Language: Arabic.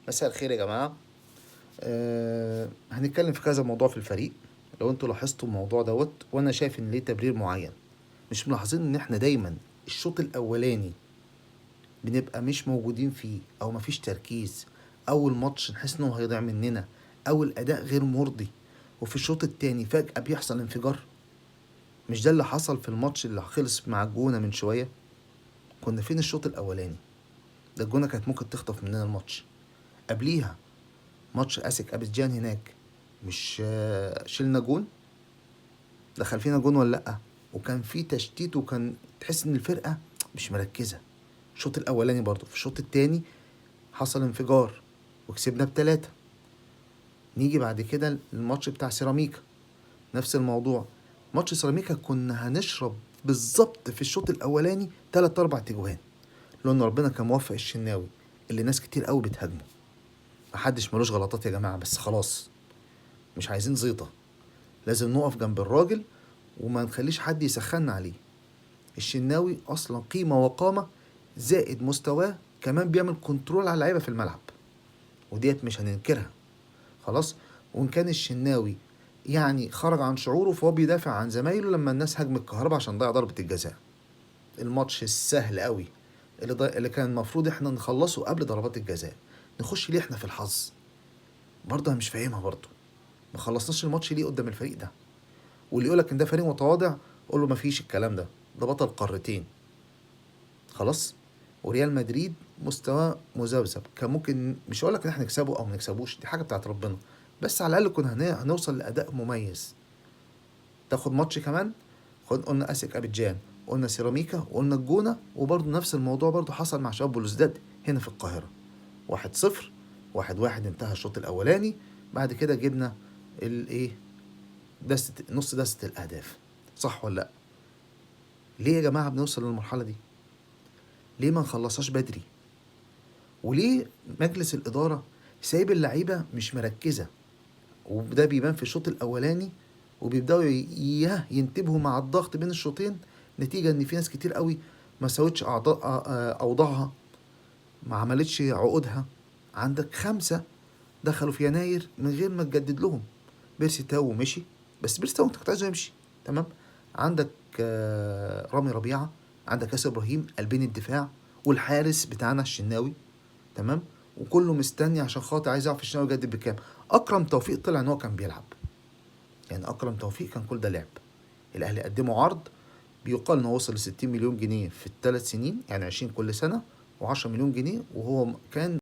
مساء الخير يا جماعة. هنتكلم في كذا موضوع في الفريق. لو انتوا لاحظتوا الموضوع دوت، وانا شايف ان ليه تبرير معين. مش ملاحظين ان احنا دايما الشوط الاولاني بنبقى مش موجودين فيه او مفيش تركيز؟ اول ماتش نحس انه هيضيع مننا، او الاداء غير مرضي، وفي الشوط التاني فجأة بيحصل انفجار. مش ده اللي حصل في الماتش اللي خلص مع الجونة من شوية؟ كنا فين الشوط الاولاني؟ ده الجونة كانت ممكن تخطف مننا الماتش. قبليها ماتش اسك ابيجان هناك، مش شلنا جون؟ دخل فينا جون ولا لأ؟ وكان في تشتيت، وكان تحس ان الفرقة مش مركزة. الشوط الاولاني برضو، في الشوط التاني حصل انفجار وكسبنا ب3. نيجي بعد كده الماتش بتاع سيراميكا، نفس الموضوع. ماتش سيراميكا كنا هنشرب بالظبط في الشوط الاولاني 3 4 تجوان، لان ربنا كان موفق الشناوي اللي ناس كتير قوي بتهاجمه. محدش ملوش غلطات يا جماعة، بس خلاص مش عايزين زيطة. لازم نقف جنب الراجل وما نخليش حد يسخنا عليه. الشناوي اصلا قيمة وقامة، زائد مستواه كمان بيعمل كنترول على اللعيبة في الملعب، وديت مش هننكرها. خلاص. وان كان الشناوي يعني خرج عن شعوره، فهو بيدافع عن زمايله لما الناس هاجمت الكهرباء عشان ضيع ضربة الجزاء. الماتش السهل قوي اللي كان المفروض احنا نخلصه قبل ضربات الجزاء، نخش ليه احنا في الحظ؟ برضه انا مش فاهمها برضه. ما خلصناش الماتش ليه قدام الفريق ده؟ واللي يقولك ان ده فريق متواضع، قول له مفيش الكلام ده بطل قارتين. خلاص. وريال مدريد مستواه مذبذب، كان ممكن مش هقولك ان احنا نكسبه او ما نكسبوش، دي حاجه بتاعت ربنا، بس على الاقل كنا هنوصل لاداء مميز. تاخد ماتش كمان، قلنا اسك ابيجان، قلنا سيراميكا، وقلنا الجونه، وبرضه نفس الموضوع برضه حصل مع شباب بلوزداد هنا في القاهره. 1-0، 1-1 انتهى الشوط الاولاني. بعد كده جبنا الايه، نص دستة الاهداف. صح ولا لا؟ ليه يا جماعه بنوصل للمرحله دي؟ ليه ما نخلصهاش بدري؟ وليه مجلس الإدارة سايب اللعيبة مش مركزة؟ وده بيبان في الشوط الأولاني، وبيبدأوا ينتبهوا مع الضغط بين الشوطين، نتيجة إن في ناس كتير قوي ما سوتش أوضاعها، ما عملتش عقودها. عندك 5 دخلوا في يناير من غير ما تجدد لهم. بيرسي تاو مشي، بس بيرسي تاو انت كنت عايزه يمشي، تمام. عندك رامي ربيعة، عندك ياسر إبراهيم قلبين الدفاع، والحارس بتاعنا الشناوي، تمام. وكله مستني عشان خاطر عايز يعرف الشناوي يجدد بكام. اكرم توفيق طلع ان هو كان بيلعب، يعني اكرم توفيق كان كل ده لعب. الاهلي قدموا عرض بيقال انه وصل ل60 مليون جنيه في ال3 سنين، يعني 20 كل سنه، و10 مليون جنيه، وهو كان